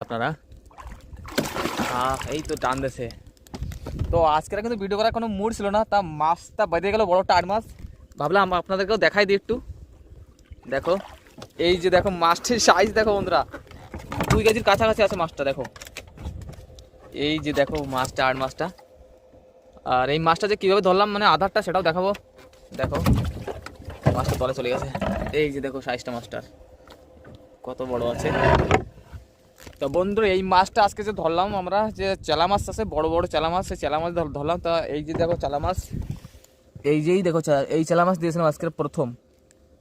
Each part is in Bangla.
আপনারা এই তো টান দেছে। তো আজকের কিন্তু ভিডিও করার কোনো মুড ছিল না, তা মাছটা বেঁধে গেল, বড় টাট মাছ। ভাবলাম আপনাদেরকেও দেখাই দিই একটু। দেখো এই যে দেখো মাছটির সাইজ দেখো বন্ধুরা, 2 কেজির কাছাকাছি আছে মাছটা। দেখো এই যে দেখো মাছটা, আট মাছটা। আর এই মাছটা যে কীভাবে ধরলাম মানে আধারটা সেটাও দেখাবো। দেখো মাছটা তলে চলে গেছে। এই যে দেখো সাইজটা মাছটার কত বড় আছে। তো বন্ধুরা এই মাছটা আজকে যে ধরলাম আমরা, যে চেলা মাছ আছে বড় বড় চেলা মাছ, সেই চেলা মাছ ধরলাম। তা এই যে দেখো চেলা মাছ, এই যেই দেখো এই চেলা মাছ দিয়েছিলাম আজকের প্রথম।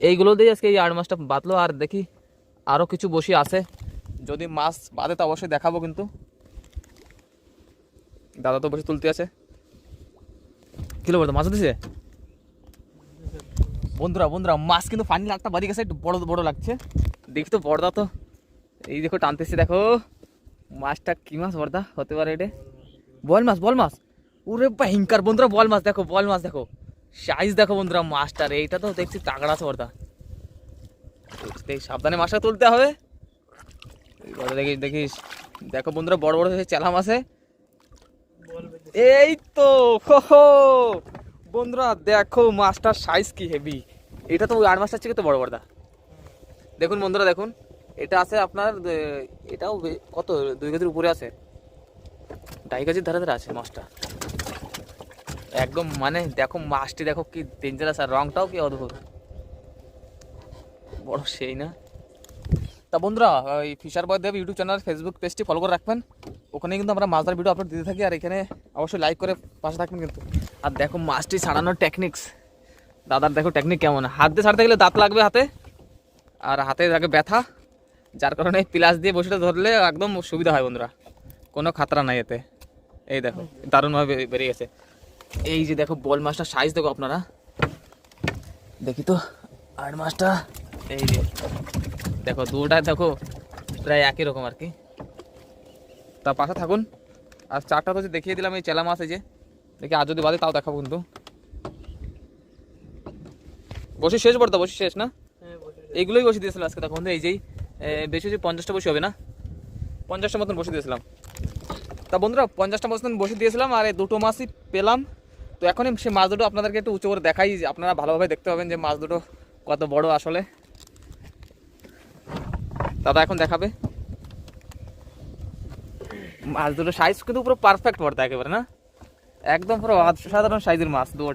এইগুলো দিয়ে আজকে এই 8 মাছটা বাঁধলো। আর দেখি আরও কিছু বসি আছে, যদি মাছ বাঁধে তো অবশ্যই দেখাবো। কিন্তু দাদা তো বসে তুলতে আছে। কিলো বলতো মাছ দিছে বন্ধুরা। বন্ধুরা মাছ কিন্তু ফাইনালি একটা বাড়ি গেছে, একটু বড় বড় লাগছে। দেখি তো বড়দা, তো এই দেখো টানতেছি। দেখো মাছটা কি মাছ বড়দা হতে পারে? এটা বল মাছ, বল মাছ। ওরে ভয়ঙ্কর বন্ধুরা, বল মাছ দেখো, বল মাছ দেখো, সাইজ দেখো বন্ধুরা মাছটার। এইটা তো দেখছি তাগড়া আছে বড়দা। সাবধানে মাছটা তুলতে হবে। দেখিস দেখিস, দেখো বন্ধুরা বড় বড় চেলা মাছে। এই তো বন্ধুরা দেখো মাছটার সাইজ কি হেভি। এটা তো ওই 8 মাছটার থেকে তো বড় বড়দা। দেখুন বন্ধুরা দেখুন, এটা আছে আপনার, এটাও কত 2 কেজির উপরে আছে, 2.5 কেজির ধারে ধারে আছে মাছটা একদম। মানে দেখো মাছটি দেখো কি ডেঞ্জারাস, আর রংটাও কি অদ্ভুত বড়, সেই না? তা বন্ধুরা এই ফিশার বয় দেব ইউটিউব চ্যানেল, ফেসবুক পেজটি ফলো করে রাখবেন। ওখানে কিন্তু আমরা মাছ ধরার ভিডিও আপলোড দিতে থাকি। আর এখানে অবশ্যই লাইক করে পাশে থাকবেন কিন্তু। আর দেখো মাছটি ছাড়ানোর টেকনিক্স, দাদার দেখো টেকনিক কেমন। হাত দিয়ে ছাড়তে গেলে দাঁত লাগবে হাতে, আর হাতে থাকে ব্যথা, যার কারণে প্লাস দিয়ে বসিটা ধরলে একদম সুবিধা হয় বন্ধুরা, কোনো খাতরা নাই এতে। এই দেখো দারুণভাবে বেরিয়ে গেছে। এই যে দেখো বল মাছটা সাইজ দেখো আপনারা, দেখি তো 8 মাছটা। এই যে দেখো দুটাই দেখো প্রায় একই রকম আর কি। তা পাশে থাকুন। আর 4টা তো দেখিয়ে দিলাম এই চেলা মাছ। এই যে দেখি আর যদি বাদে তাও দেখাবো কিন্তু। বসে শেষ বলতো, বসে শেষ না? এইগুলোই বসে দিয়েছিলাম আজকে। দেখো বন্ধু এই যেই বেশি বেশি 50টা বসে হবে না, 50টা মতন বসে দিয়েছিলাম। তা বন্ধুরা 50টা মতন বসে দিয়েছিলাম, আর এই 2টো মাছই পেলাম। তো এখনই সে মাছ দুটো আপনাদেরকে একটু উঁচু করে দেখাই, আপনারা ভালোভাবে দেখতে পাবেন যে মাছ দুটো কত বড় আসলে। দাদা এখন দেখাবে মাছ দুটো সাইজ কিন্তু পুরো পারফেক্ট বড় একেবারে, না একদম পুরো অসাধারণ সাইজের মাছ দুটো।